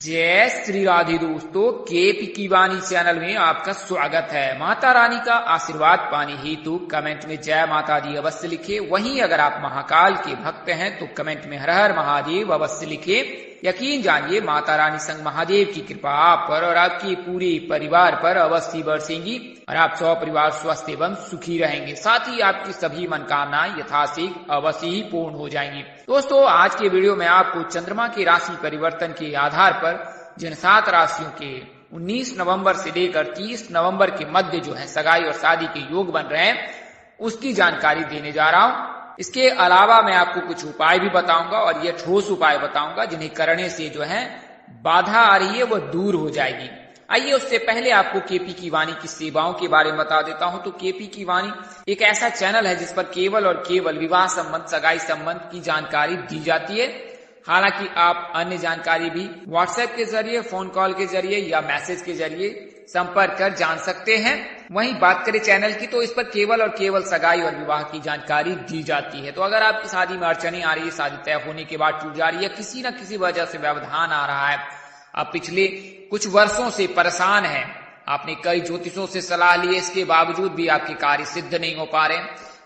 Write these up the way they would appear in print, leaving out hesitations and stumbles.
जय श्री राधे दोस्तों, केपी की वाणी चैनल में आपका स्वागत है। माता रानी का आशीर्वाद पाने हेतु कमेंट में जय माता दी अवश्य लिखे। वहीं अगर आप महाकाल के भक्त हैं तो कमेंट में हर हर महादेव अवश्य लिखे। यकीन जानिए माता रानी संग महादेव की कृपा आप पर और आपके पूरे परिवार पर अवश्य बरसेंगी और आप सौ परिवार स्वस्थ एवं सुखी रहेंगे। साथ ही आपकी सभी मनोकामनाएं यथाशीघ्र अवश्य ही पूर्ण हो जाएंगी। दोस्तों, आज के वीडियो में आपको चंद्रमा की राशि परिवर्तन के आधार पर जिन 7 राशियों के 19 नवंबर से लेकर 30 नवंबर के मध्य जो है सगाई और शादी के योग बन रहे हैं उसकी जानकारी देने जा रहा हूं। इसके अलावा मैं आपको कुछ उपाय भी बताऊंगा और ये ठोस उपाय बताऊंगा जिन्हें करने से जो है बाधा आ रही है वो दूर हो जाएगी। आइए उससे पहले आपको केपी की वाणी की सेवाओं के बारे में बता देता हूं। तो केपी की वाणी एक ऐसा चैनल है जिस पर केवल और केवल विवाह संबंध, सगाई संबंध की जानकारी दी जाती है। हालांकि आप अन्य जानकारी भी व्हाट्सएप के जरिए, फोन कॉल के जरिए या मैसेज के जरिए संपर्क कर जान सकते हैं। वहीं बात करें चैनल की तो इस पर केवल और केवल सगाई और विवाह की जानकारी दी जाती है। तो अगर आपकी शादी में अड़चने आ रही है, शादी तय होने के बाद टूट जा रही है, किसी न किसी वजह से व्यवधान आ रहा है, आप पिछले कुछ वर्षों से परेशान हैं, आपने कई ज्योतिषों से सलाह ली है, इसके बावजूद भी आपके कार्य सिद्ध नहीं हो पा रहे,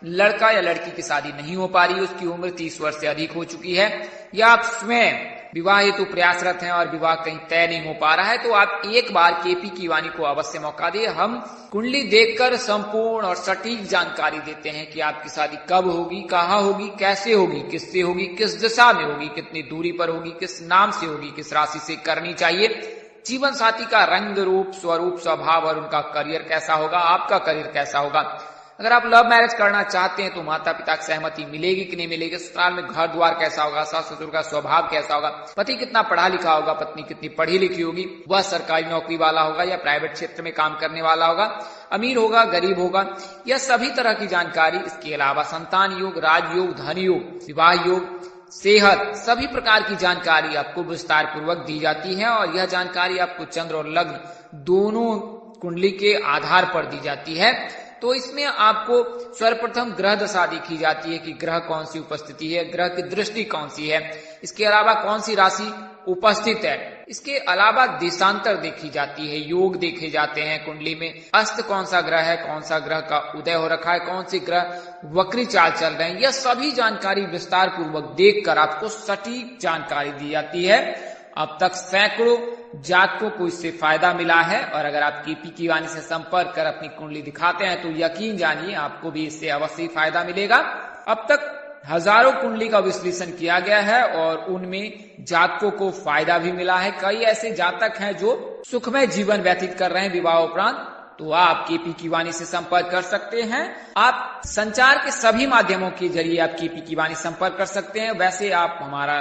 लड़का या लड़की की शादी नहीं हो पा रही, उसकी उम्र 30 वर्ष से अधिक हो चुकी है, या आप स्वयं विवाह हेतु प्रयासरत हैं और विवाह कहीं तय नहीं हो पा रहा है, तो आप एक बार केपी की वाणी को अवश्य मौका दें। हम कुंडली देखकर संपूर्ण और सटीक जानकारी देते हैं कि आपकी शादी कब होगी, कहाँ होगी, कैसे होगी, किससे होगी, किस दिशा में होगी, कितनी दूरी पर होगी, किस नाम से होगी, किस राशि से करनी चाहिए, जीवन साथी का रंग रूप, स्वरूप, स्वभाव और उनका करियर कैसा होगा, आपका करियर कैसा होगा। अगर आप लव मैरिज करना चाहते हैं तो माता पिता की सहमति मिलेगी कि नहीं मिलेगी, ससुराल में घर द्वार कैसा होगा, सास ससुर का स्वभाव कैसा होगा, पति कितना पढ़ा लिखा होगा, पत्नी कितनी पढ़ी लिखी होगी, वह सरकारी नौकरी वाला होगा या प्राइवेट क्षेत्र में काम करने वाला होगा, अमीर होगा, गरीब होगा, यह सभी तरह की जानकारी। इसके अलावा संतान योग, राजयोग, धन योग, विवाह योग, सेहत, सभी प्रकार की जानकारी आपको विस्तार पूर्वक दी जाती है और यह जानकारी आपको चंद्र और लग्न दोनों कुंडली के आधार पर दी जाती है। तो इसमें आपको सर्वप्रथम ग्रह दशा देखी जाती है कि ग्रह कौन सी उपस्थिति है, ग्रह की दृष्टि कौन सी है, इसके अलावा कौन सी राशि उपस्थित है, इसके अलावा देशांतर देखी जाती है, योग देखे जाते हैं कुंडली में, अस्त कौन सा ग्रह है, कौन सा ग्रह का उदय हो रखा है, कौन से ग्रह वक्री चाल चल रहे हैं, यह सभी जानकारी विस्तार पूर्वक देखकर आपको सटीक जानकारी दी जाती है। अब तक सैकड़ों जातकों को इससे फायदा मिला है और अगर आप केपी की वाणी से संपर्क कर अपनी कुंडली दिखाते हैं तो यकीन जानिए आपको भी इससे अवश्य फायदा मिलेगा। अब तक हजारों कुंडली का विश्लेषण किया गया है और उनमें जातकों को फायदा भी मिला है। कई ऐसे जातक हैं जो सुखमय जीवन व्यतीत कर रहे हैं विवाह उपरांत, तो आप केपी की वाणी से संपर्क कर सकते हैं। आप संचार के सभी माध्यमों के जरिए आप केपी की वाणी संपर्क कर सकते हैं। वैसे आप हमारा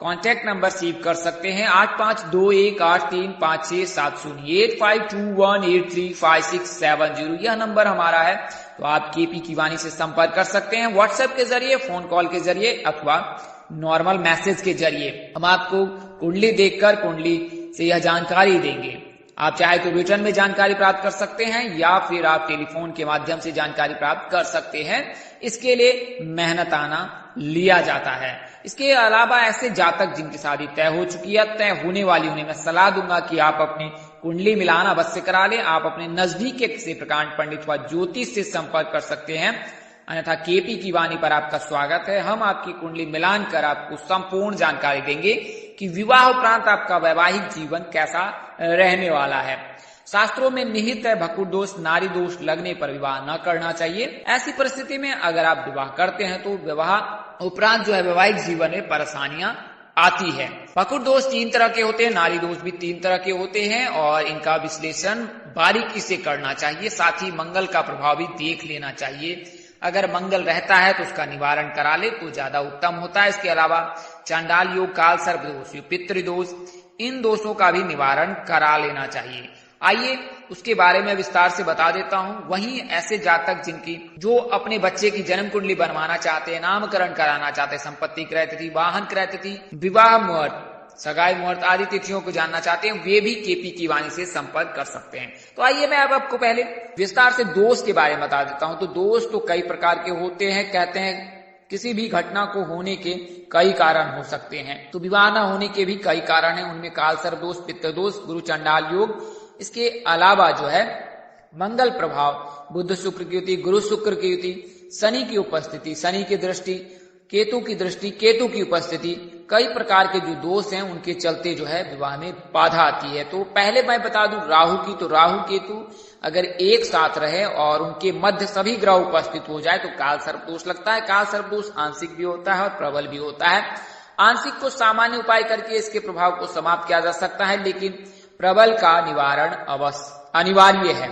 कॉन्टैक्ट नंबर सेव कर सकते हैं 8521835670, 8521835670, यह नंबर हमारा है। तो आप केपी की वाणी से संपर्क कर सकते हैं व्हाट्सएप के जरिए, फोन कॉल के जरिए अथवा नॉर्मल मैसेज के जरिए। हम आपको कुंडली देखकर कुंडली से यह जानकारी देंगे। आप चाहे तो रिटर्न में जानकारी प्राप्त कर सकते हैं या फिर आप टेलीफोन के माध्यम से जानकारी प्राप्त कर सकते हैं। इसके लिए मेहनताना लिया जाता है। इसके अलावा ऐसे जातक जिनकी शादी तय हो चुकी है, तय होने वाली, उन्हें मैं सलाह दूंगा कि आप अपनी कुंडली मिलान अवश्य करा लें। आप अपने नजदीक के किसी प्रकांड पंडित व ज्योतिष से संपर्क कर सकते हैं, अन्यथा केपी की वाणी पर आपका स्वागत है। हम आपकी कुंडली मिलान कर आपको संपूर्ण जानकारी देंगे कि विवाह उपरांत आपका वैवाहिक जीवन कैसा रहने वाला है। शास्त्रों में निहित है भकुर दोष, नारी दोष लगने पर विवाह न करना चाहिए। ऐसी परिस्थिति में अगर आप विवाह करते हैं तो विवाह उपरांत जो है वैवाहिक जीवन में परेशानियां आती है। भकुर दोष 3 तरह के होते हैं, नारी दोष भी 3 तरह के होते हैं और इनका विश्लेषण बारीकी से करना चाहिए। साथ ही मंगल का प्रभाव भी देख लेना चाहिए। अगर मंगल रहता है तो उसका निवारण करा ले तो ज्यादा उत्तम होता है। इसके अलावा चांडाल योग, काल सर्प दोष, पितृदोष, इन दोषों का भी निवारण करा लेना चाहिए। आइए उसके बारे में विस्तार से बता देता हूं। वहीं ऐसे जातक जिनकी जो अपने बच्चे की जन्म कुंडली बनवाना चाहते हैं, नामकरण कराना चाहते हैं, संपत्ति क्रय तिथि, वाहन क्रय तिथि, विवाह मुहूर्त, सगाई मुहूर्त आदि तिथियों को जानना चाहते हैं, वे भी केपी की वाणी से संपर्क कर सकते हैं। तो आइए मैं अब आपको पहले विस्तार से दोष के बारे में बता देता हूं। तो दोष तो कई प्रकार के होते हैं। कहते हैं किसी भी घटना को होने के कई कारण हो सकते हैं। तो विवाह न होने के भी कई कारण हैं, उनमें काल सर्प दोष, पितृ दोष, गुरु चंडाल योग, इसके अलावा जो है मंगल प्रभाव, बुध शुक्र की युति, गुरु शुक्र की युति, शनि की उपस्थिति, शनि की दृष्टि, केतु की दृष्टि, केतु की उपस्थिति, कई प्रकार के जो दोष हैं उनके चलते जो है विवाह में बाधा आती है। तो पहले मैं बता दूं राहु की, तो राहु केतु अगर एक साथ रहे और उनके मध्य सभी ग्रह उपस्थित हो जाए तो काल सर्प दोष लगता है। काल सर्प दोष आंशिक भी होता है और प्रबल भी होता है। आंशिक को सामान्य उपाय करके इसके प्रभाव को समाप्त किया जा सकता है, लेकिन प्रबल का निवारण अवश्य अनिवार्य है।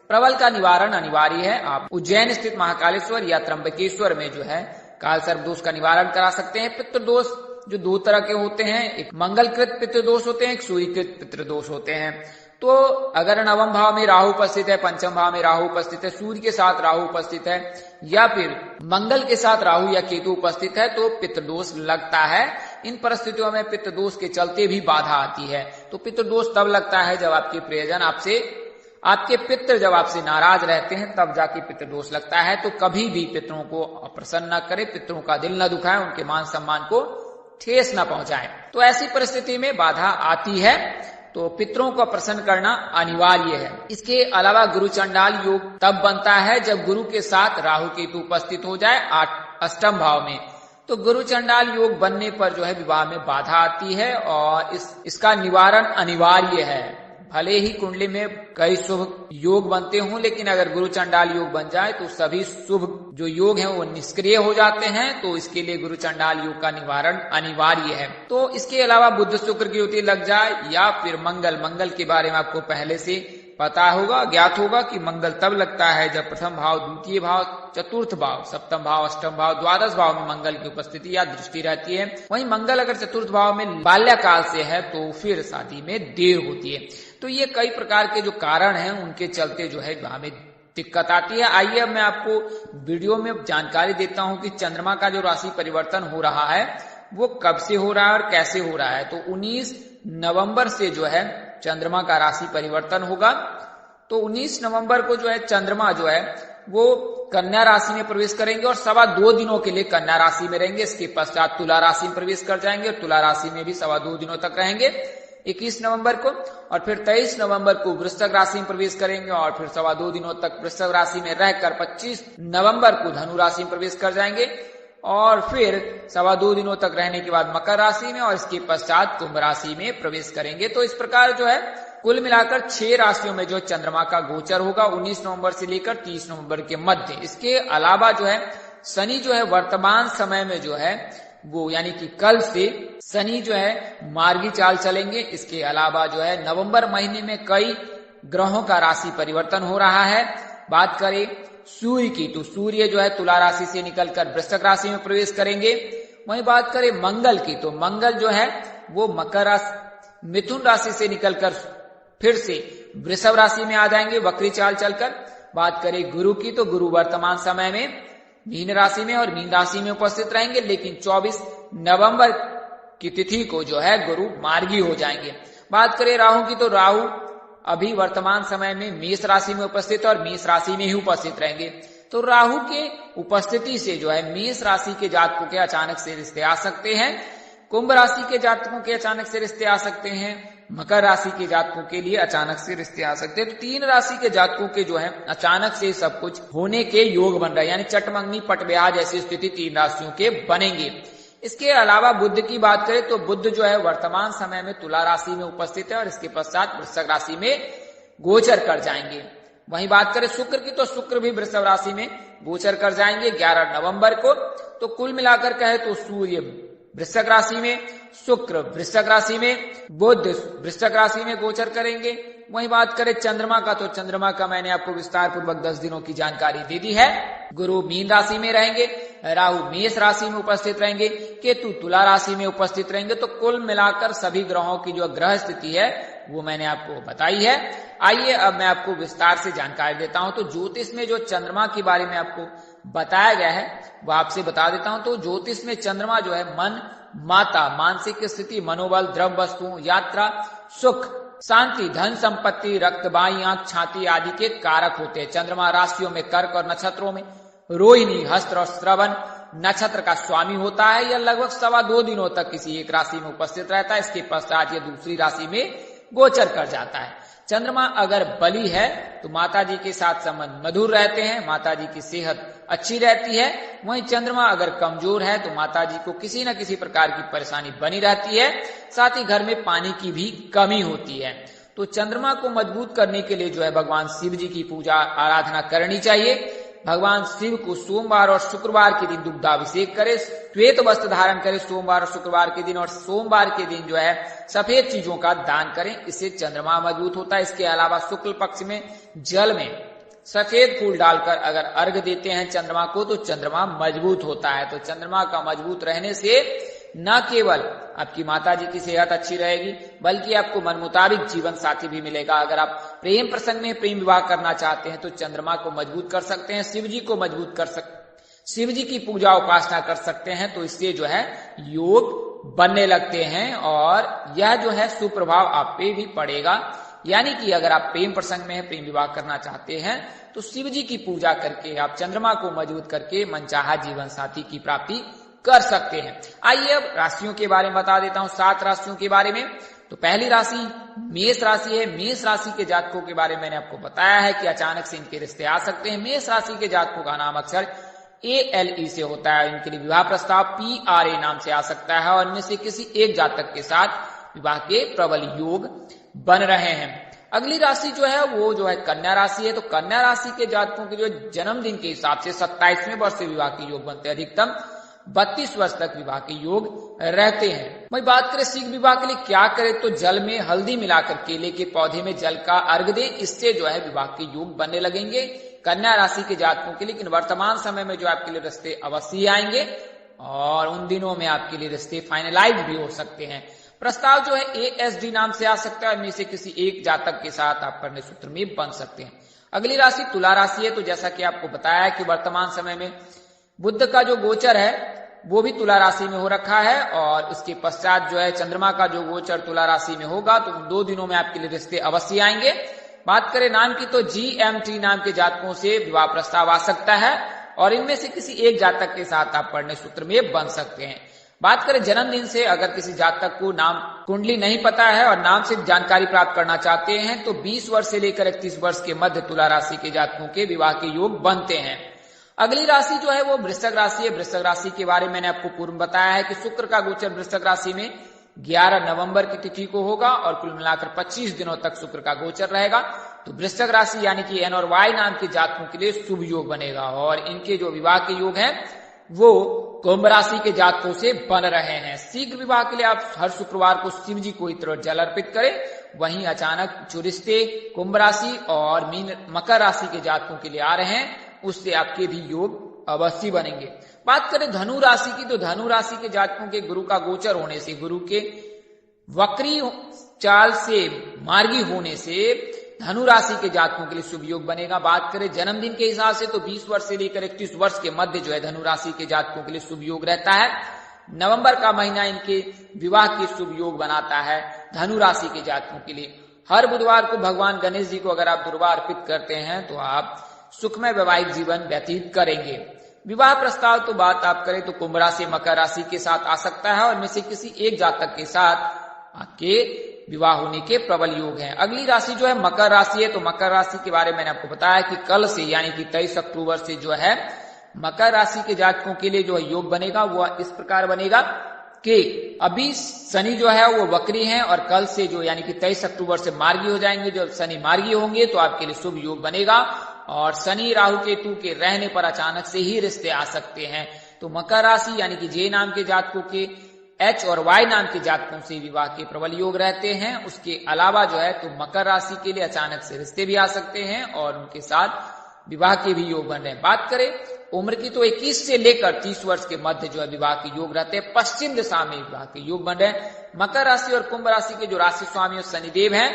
प्रबल का निवारण अनिवार्य है। आप उज्जैन स्थित महाकालेश्वर या त्र्यंबकेश्वर में जो है काल सर्प दोष का निवारण करा सकते हैं। पितृदोष जो दो तरह के होते हैं, एक मंगलकृत पितृदोष होते हैं, एक सूर्यकृत पितृदोष होते हैं। तो अगर नवम भाव में राहु उपस्थित है, पंचम भाव में राहु उपस्थित है, सूर्य के साथ राहु उपस्थित है या फिर मंगल के साथ राहु या केतु उपस्थित है तो पितृदोष लगता है। इन परिस्थितियों में पितृदोष के चलते भी बाधा आती है। तो पितृदोष तब लगता है जब आपके प्रियजन आपके पितृ जब आपसे नाराज रहते हैं, तब जाके पितृदोष लगता है। तो कभी भी पितरों को अप्रसन्न न करें, पितरों का दिल न दुखाएं, उनके मान सम्मान को ठेस न पहुंचाएं। तो ऐसी परिस्थिति में बाधा आती है, तो पितरों को प्रसन्न करना अनिवार्य है। इसके अलावा गुरु चंडाल योग तब बनता है जब गुरु के साथ राहु केतु उपस्थित हो जाए अष्टम भाव में। तो गुरु चंडाल योग बनने पर जो है विवाह में बाधा आती है और इसका निवारण अनिवार्य है। भले ही कुंडली में कई शुभ योग बनते हों, लेकिन अगर गुरु चंडाल योग बन जाए तो सभी शुभ जो योग हैं वो निष्क्रिय हो जाते हैं। तो इसके लिए गुरु चंडाल योग का निवारण अनिवार्य है। तो इसके अलावा बुध शुक्र की युति लग जाए या फिर मंगल के बारे में आपको पहले से पता होगा, ज्ञात होगा कि मंगल तब लगता है जब प्रथम भाव, द्वितीय भाव, चतुर्थ भाव, सप्तम भाव, अष्टम भाव, द्वादश भाव में मंगल की उपस्थिति या दृष्टि रहती है। वहीं मंगल अगर चतुर्थ भाव में बाल्यकाल से है तो फिर शादी में देर होती है। तो ये कई प्रकार के जो कारण हैं उनके चलते जो है विवाह में दिक्कत आती है। आइए अब मैं आपको वीडियो में जानकारी देता हूं कि चंद्रमा का जो राशि परिवर्तन हो रहा है वो कब से हो रहा है और कैसे हो रहा है। तो 19 नवंबर से जो है चंद्रमा का राशि परिवर्तन होगा। तो 19 नवंबर को जो है चंद्रमा जो है वो कन्या राशि में प्रवेश करेंगे और 2.25 दिनों के लिए कन्या राशि में रहेंगे। इसके पश्चात तुला राशि में प्रवेश कर जाएंगे और तुला राशि में भी 2.25 दिनों तक रहेंगे 21 नवंबर को। और फिर 23 नवंबर को वृश्चिक राशि में प्रवेश करेंगे और फिर 2.25 दिनों तक वृश्चिक राशि में रहकर 25 नवंबर को धनु राशि में प्रवेश कर जाएंगे और फिर 2.25 दिनों तक रहने के बाद मकर राशि में और इसके पश्चात कुंभ राशि में प्रवेश करेंगे। तो इस प्रकार जो है कुल मिलाकर 6 राशियों में जो चंद्रमा का गोचर होगा 19 नवंबर से लेकर 30 नवंबर के मध्य। इसके अलावा जो है शनि जो है वर्तमान समय में जो है वो यानी कि कल से शनि जो है मार्गी चाल चलेंगे। इसके अलावा जो है नवंबर महीने में कई ग्रहों का राशि परिवर्तन हो रहा है। बात करें सूर्य की, तो सूर्य जो है तुला राशि से निकलकर वृश्चिक राशि में प्रवेश करेंगे। वहीं बात करें मंगल की, तो मंगल जो है वो मिथुन राशि से निकलकर फिर से वृषभ राशि में आ जाएंगे वक्री चाल चलकर। बात करें गुरु की, तो गुरु वर्तमान समय में मीन राशि में और मीन राशि में उपस्थित रहेंगे, लेकिन 24 नवंबर की तिथि को जो है गुरु मार्गी हो जाएंगे। बात करें राहु की, तो राहु अभी वर्तमान समय में मेष राशि में उपस्थित और मेष राशि में ही उपस्थित रहेंगे। तो राहु के उपस्थिति से जो है मेष राशि के जातकों के अचानक से रिश्ते आ सकते हैं, कुंभ राशि के जातकों के अचानक से रिश्ते आ सकते हैं, मकर राशि के जातकों के लिए अचानक से रिश्ते आ सकते हैं। तो 3 राशि के जातकों के जो है अचानक से सब कुछ होने के योग बन रहे हैं, यानी चटमंगनी पटब्याह जैसी स्थिति 3 राशियों के बनेंगे। इसके अलावा बुध की बात करें तो बुध जो है वर्तमान समय में तुला राशि में उपस्थित है और इसके पश्चात वृश्चिक राशि में गोचर कर जाएंगे। वहीं बात करें शुक्र की, तो शुक्र भी वृषभ राशि में गोचर कर जाएंगे 11 नवंबर को। तो कुल मिलाकर कहे तो सूर्य वृश्चिक राशि में, शुक्र वृश्चिक राशि में, बुध वृश्चिक राशि में गोचर करेंगे। वहीं बात करें चंद्रमा का, तो चंद्रमा का मैंने आपको विस्तार पूर्वक 10 दिनों की जानकारी दे दी है। गुरु मीन राशि में रहेंगे, राहु मेष राशि में उपस्थित रहेंगे, केतु तुला राशि में उपस्थित रहेंगे। तो कुल मिलाकर सभी ग्रहों की जो ग्रह स्थिति है वो मैंने आपको बताई है। आइए अब मैं आपको विस्तार से जानकारी देता हूं। तो ज्योतिष में जो चंद्रमा के बारे में आपको बताया गया है वो आपसे बता देता हूं। तो ज्योतिष में चंद्रमा जो है मन, माता, मानसिक स्थिति, मनोबल, द्रव्य वस्तुओं, यात्रा, सुख, शांति, धन संपत्ति, रक्त, बाई आंख, छाती आदि के कारक होते हैं। चंद्रमा राशियों में कर्क और नक्षत्रों में रोहिणी, हस्त और श्रवण, नक्षत्र का स्वामी होता है। यह लगभग 2.25 दिनों तक किसी एक राशि में उपस्थित रहता है। इसके पश्चात यह दूसरी राशि में गोचर कर जाता है। चंद्रमा अगर बली है तो माता जी के साथ संबंध मधुर रहते हैं, माता जी की सेहत अच्छी रहती है। वहीं चंद्रमा अगर कमजोर है तो माता जी को किसी न किसी प्रकार की परेशानी बनी रहती है। साथ ही घर में पानी की भी कमी होती है। तो चंद्रमा को मजबूत करने के लिए जो है भगवान शिव जी की पूजा आराधना करनी चाहिए। भगवान शिव को सोमवार और शुक्रवार के दिन दुग्धाभिषेक करे, श्वेत वस्त्र धारण करे सोमवार और शुक्रवार के दिन, और सोमवार के दिन जो है सफेद चीजों का दान करें। इससे चंद्रमा मजबूत होता है। इसके अलावा शुक्ल पक्ष में जल में सफेद फूल डालकर अगर अर्घ देते हैं चंद्रमा को तो चंद्रमा मजबूत होता है। तो चंद्रमा का मजबूत रहने से न केवल आपकी माता जी की सेहत अच्छी रहेगी बल्कि आपको मन मुताबिक जीवन साथी भी मिलेगा। अगर आप प्रेम प्रसंग में प्रेम विवाह करना चाहते हैं तो चंद्रमा को मजबूत कर सकते हैं, शिव जी को मजबूत कर सकते, शिव जी की पूजा उपासना कर सकते हैं। तो इससे जो है योग बनने लगते हैं और यह जो है सुप्रभाव आप पे भी पड़ेगा। यानी कि अगर आप प्रेम प्रसंग में प्रेम विवाह करना चाहते हैं तो शिव जी की पूजा करके आप चंद्रमा को मजबूत करके मनचाहा जीवन साथी की प्राप्ति कर सकते हैं। आइए अब राशियों के बारे में बता देता हूं, 7 राशियों के बारे में। तो पहली राशि मेष राशि है। मेष राशि के जातकों के बारे में मैंने आपको बताया है कि अचानक से इनके रिश्ते आ सकते हैं। मेष राशि के जातकों का नाम अक्षर ALE से होता है। इनके लिए विवाह प्रस्ताव PRA नाम से आ सकता है और इनमें से किसी एक जातक के साथ विवाह के प्रबल योग बन रहे हैं। अगली राशि जो है वो जो है कन्या राशि है। तो कन्या राशि के जातकों के जो जन्मदिन के हिसाब से 27वें वर्ष से विवाह के योग बनते हैं। अधिकतम 32 वर्ष तक विवाह के योग रहते हैं। वही बात करें शीघ्र विवाह के लिए क्या करें तो जल में हल्दी मिलाकर केले के पौधे में जल का अर्घ दें। इससे जो है विवाह के योग बनने लगेंगे कन्या राशि के जातकों के लिए। लेकिन वर्तमान समय में जो आपके लिए रिश्ते अवश्य आएंगे और उन दिनों में आपके लिए रिश्ते फाइनलाइज भी हो सकते हैं। प्रस्ताव जो है ASD नाम से आ सकता है। इनमें से किसी एक जातक के साथ आप प्रणय सूत्र में बन सकते हैं। अगली राशि तुला राशि है। तो जैसा कि आपको बताया कि वर्तमान समय में बुध का जो गोचर है वो भी तुला राशि में हो रखा है और उसके पश्चात जो है चंद्रमा का जो गोचर तुला राशि में होगा तो उन 2 दिनों में आपके लिए रिश्ते अवश्य आएंगे। बात करें नाम की तो GMT नाम के जातकों से विवाह प्रस्ताव आ सकता है और इनमें से किसी एक जातक के साथ आप प्रणय सूत्र में बन सकते हैं। बात करें जन्मदिन से, अगर किसी जातक को नाम कुंडली नहीं पता है और नाम से जानकारी प्राप्त करना चाहते हैं तो 20 वर्ष से लेकर 31 वर्ष के मध्य तुला राशि के जातकों के विवाह के योग बनते हैं। अगली राशि जो है वो वृश्चिक राशि है। वृश्चिक राशि के बारे में मैंने आपको पूर्व बताया है कि शुक्र का गोचर वृश्चिक राशि में 11 नवंबर की तिथि को होगा और कुल मिलाकर 25 दिनों तक शुक्र का गोचर रहेगा। तो वृश्चिक राशि यानी कि N और Y नाम के जातकों के लिए शुभ योग बनेगा और इनके जो विवाह के योग हैं वो कुंभ राशि के जातकों से बन रहे हैं। शीघ्र विवाह के लिए आप हर शुक्रवार को शिव जी को इत्र और जल अर्पित करें। वहीं अचानक जो रिश्ते कुंभ राशि और मकर राशि के जातकों के लिए आ रहे हैं उससे आपके भी योग अवश्य बनेंगे। बात करें धनु राशि की तो धनु राशि के जातकों के गुरु का गोचर होने से, गुरु के वक्री चाल से मार्गी होने से धनु राशि के जातकों के लिए शुभ योग बनेगा। बात करें जन्मदिन के हिसाब से तो 20 वर्ष से लेकर 31 वर्ष के मध्य जो है धनु राशि के जातकों के लिए शुभ योग रहता है। नवंबर का महीना इनके विवाह के शुभ योग बनाता है धनु राशि के जातकों के लिए। हर बुधवार को भगवान गणेश जी को अगर आप दुर्वा अर्पित करते हैं तो आप सुखमय वैवाहिक जीवन व्यतीत करेंगे। विवाह प्रस्ताव तो बात आप करें तो कुंभ राशि मकर राशि के साथ आ सकता है और इनमें से किसी एक जातक के साथ आपके विवाह होने के प्रबल योग हैं। अगली राशि जो है मकर राशि है। तो मकर राशि के बारे में मैंने आपको बताया कि कल से यानी कि 23 अक्टूबर से जो है मकर राशि के जातकों के लिए जो योग बनेगा वो इस प्रकार बनेगा कि अभी शनि जो है वो वक्री हैं और कल से जो यानी कि 23 अक्टूबर से मार्गी हो जाएंगे। जो शनि मार्गी होंगे तो आपके लिए शुभ योग बनेगा और शनि राहु केतु के रहने पर अचानक से ही रिश्ते आ सकते हैं। तो मकर राशि यानी कि J नाम के जातकों के H और Y नाम के जातकों से विवाह के प्रबल योग रहते हैं। उसके अलावा जो है तो मकर राशि के लिए अचानक से रिश्ते भी आ सकते हैं और उनके साथ विवाह के भी योग बन रहे हैं। बात करें उम्र की तो 21 से लेकर 30 वर्ष के मध्य जो है विवाह के योग रहते हैं। पश्चिम दिशा में विवाह के योग बन रहे हैं। मकर राशि और कुंभ राशि के जो राशि स्वामी शनिदेव हैं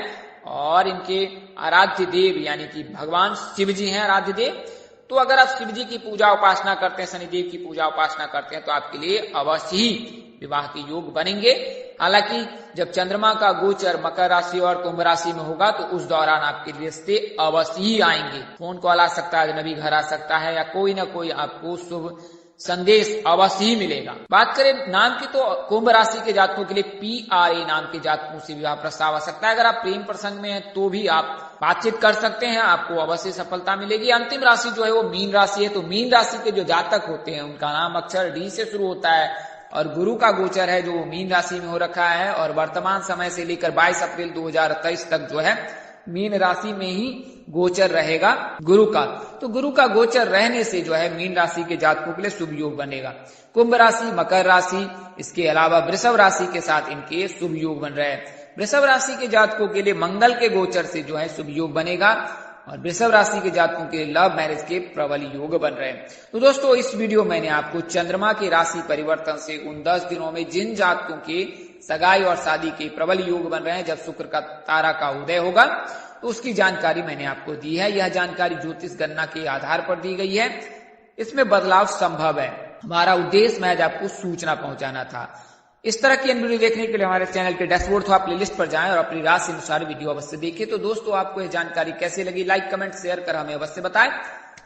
और इनके आराध्य देव यानी कि भगवान शिव जी हैं आराध्य देव। तो अगर आप शिव जी की पूजा उपासना करते हैं, शनिदेव की पूजा उपासना करते हैं तो आपके लिए अवश्य ही विवाह के योग बनेंगे। हालांकि जब चंद्रमा का गोचर मकर राशि और कुंभ राशि में होगा तो उस दौरान आपके रिश्ते अवश्य ही आएंगे। फोन कॉल आ सकता है, अजनबी घर आ सकता है या कोई ना कोई आपको शुभ संदेश अवश्य ही मिलेगा। बात करें नाम की तो कुंभ राशि के जातकों के लिए PRA नाम के जातकों से विवाह प्रस्ताव आ सकता है। अगर आप प्रेम प्रसंग में हैं तो भी आप बातचीत कर सकते हैं, आपको अवश्य सफलता मिलेगी। अंतिम राशि जो है वो मीन राशि है, तो मीन राशि के जो जातक होते हैं उनका नाम अक्षर D से शुरू होता है और गुरु का गोचर है जो मीन राशि में हो रखा है और वर्तमान समय से लेकर 22 अप्रैल 2023 तक जो है मीन राशि में ही गोचर रहेगा गुरु का। तो गुरु का गोचर रहने से जो है मीन राशि के जातकों के लिए शुभ योग बनेगा। कुंभ राशि, मकर राशि, इसके अलावा वृषभ राशि के साथ इनके शुभ योग बन रहे हैं। वृषभ राशि के जातकों के लिए मंगल के गोचर से जो है शुभ योग बनेगा और वृषभ राशि के जातकों के लव मैरिज के प्रबल योग बन रहे हैं। तो दोस्तों इस वीडियो मैंने आपको चंद्रमा के राशि परिवर्तन से उन 10 दिनों में जिन जातकों के सगाई और शादी के प्रबल योग बन रहे हैं जब शुक्र का तारा का उदय होगा, तो उसकी जानकारी मैंने आपको दी है। यह जानकारी ज्योतिष गणना के आधार पर दी गई है, इसमें बदलाव संभव है। हमारा उद्देश्य महज आपको सूचना पहुंचाना था। इस तरह की वीडियो देखने के लिए हमारे चैनल के डैशबोर्ड अथवा प्लेलिस्ट पर जाएं और अपनी राशि अनुसार वीडियो अवश्य देखें। तो दोस्तों आपको यह जानकारी कैसी लगी, लाइक कमेंट शेयर कर हमें अवश्य बताएं।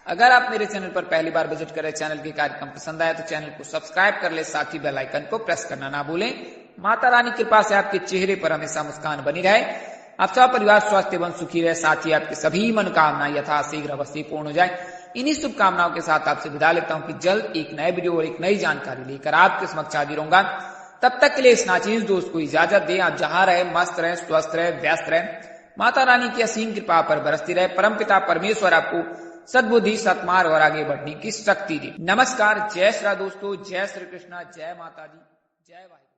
अगर आप मेरे चैनल पर पहली बार विजिट करें, चैनल के कार्यक्रम पसंद आए तो चैनल को सब्सक्राइब कर ले, साथ ही बेल आइकन को प्रेस करना ना भूलें। माता रानी की कृपा से आपके चेहरे पर हमेशा मुस्कान बनी रहे, आप सब परिवार स्वस्थ एवं सुखी रहे, साथ ही आपकी सभी मनोकामनाएं यथाशीघ्र अवश्य पूर्ण हो जाए। इन्हीं शुभकामनाओं के साथ आपसे विदा लेता हूं कि जल्द एक नए वीडियो और एक नई जानकारी लेकर आपके समक्ष हाजिर होऊंगा। तब तक के लिए इस नाचीज दोस्त को इजाजत दें। आप जहां रहे मस्त रहे, स्वस्थ रहे, व्यस्त रहे, माता रानी की असीम कृपा पर बरसती रहे। परमपिता परमेश्वर आपको सद्बुद्धि, सत्मार्ग और आगे बढ़ने की शक्ति दे। नमस्कार, जय श्री राम दोस्तों, जय श्री कृष्णा, जय माता दी, जय वाहिगुरु।